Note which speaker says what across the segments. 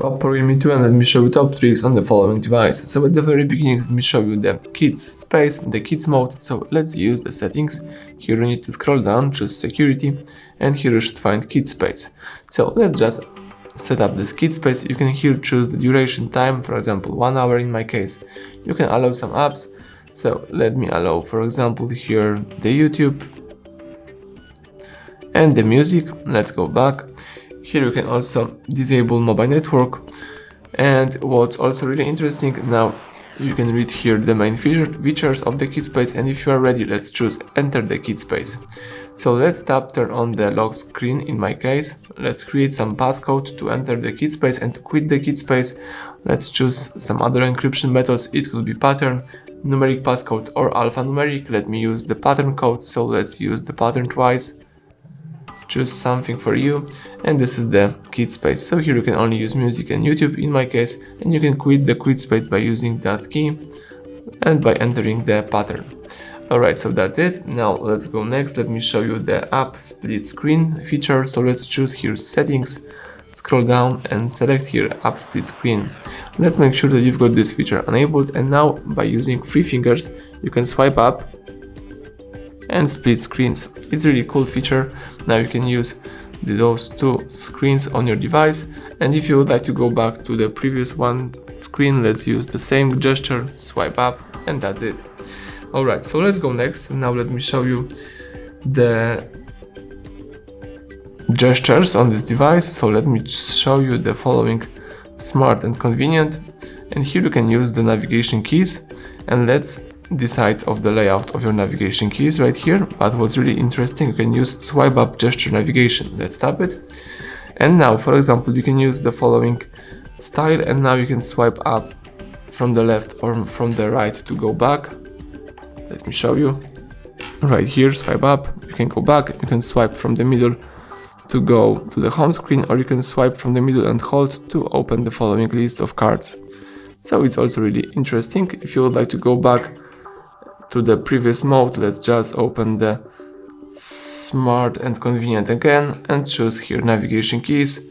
Speaker 1: OPPO Realme 2, and let me show you top tricks on the following device. So at the very beginning, let me show you the kids space, the kids mode. So let's use the settings. Here you need to scroll down, choose security, and here you should find kids space. So let's just set up this kids space. You can here choose the duration time, for example 1 hour in my case. You can allow some apps. So let me allow, for example, here the YouTube and the music. Let's go back. Here you can also disable mobile network, and what's also really interesting, now you can read here the main features of the kit space, and if you are ready, let's choose enter the kit space. So let's tap turn on the lock screen in my case. Let's create some passcode to enter the kit space, and to quit the kit space, let's choose some other encryption methods. It could be pattern, numeric passcode, or alphanumeric. Let me use the pattern code, so let's use the pattern twice. Choose something for you, and this is the kit space. So here you can only use music and YouTube in my case, and you can quit the quit space by using that key and by entering the pattern. Alright, so that's it. Now let's go next. Let me show you the app split screen feature. So let's choose here settings, scroll down and select here app split screen. Let's make sure that you've got this feature enabled, and now by using 3 fingers you can swipe up and split screens. It's a really cool feature. Now you can use those 2 screens on your device, and if you would like to go back to the previous one screen, let's use the same gesture, swipe up, and that's it. Alright, so let's go next. Now let me show you the gestures on this device. So let me show you the following smart and convenient, and here you can use the navigation keys, and let's decide of the layout of your navigation keys right here. But what's really interesting, you can use swipe up gesture navigation. Let's tap it, and now for example you can use the following style, and now you can swipe up from the left or from the right to go back. Let me show you right here, swipe up, you can go back, you can swipe from the middle to go to the home screen, or you can swipe from the middle and hold to open the following list of cards. So it's also really interesting. If you would like to go back to the previous mode, let's just open the smart and convenient again and choose here navigation keys,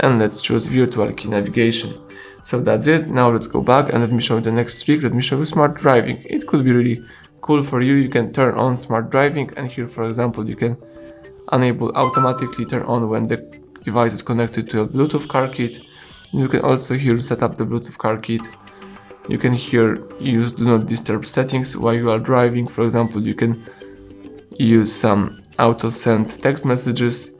Speaker 1: and let's choose virtual key navigation. So that's it. Now let's go back and let me show you the next trick. Let me show you smart driving. It could be really cool for you. You can turn on smart driving, and here for example you can enable automatically turn on when the device is connected to a Bluetooth car kit. You can also here set up the Bluetooth car kit. You can here use do not disturb settings while you are driving. For example, you can use some auto send text messages.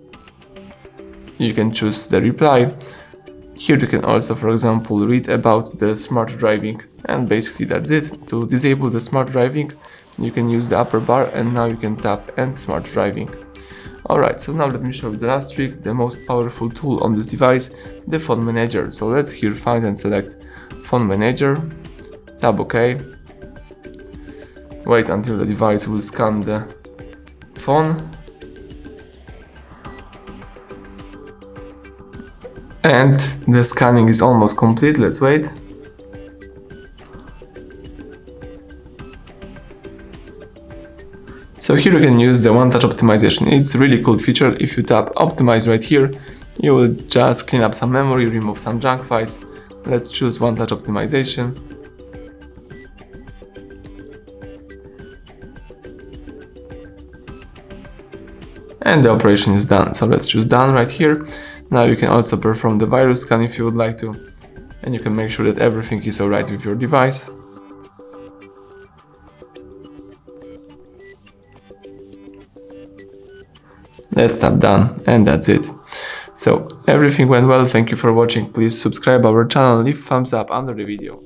Speaker 1: You can choose the reply. Here you can also, for example, read about the smart driving, and basically that's it. To disable the smart driving, you can use the upper bar, and now you can tap end smart driving. Alright, so now let me show you the last trick, the most powerful tool on this device, the phone manager. So let's here find and select phone manager, tap OK, wait until the device will scan the phone, and the scanning is almost complete. Let's wait. So here you can use the one-touch optimization. It's a really cool feature. If you tap optimize right here, you will just clean up some memory, remove some junk files. Let's choose one-touch optimization. And the operation is done. So let's choose done right here. Now you can also perform the virus scan if you would like to, and you can make sure that everything is alright with your device. Let's tap done, and that's it. So everything went well. Thank you for watching. Please subscribe our channel, leave thumbs up under the video.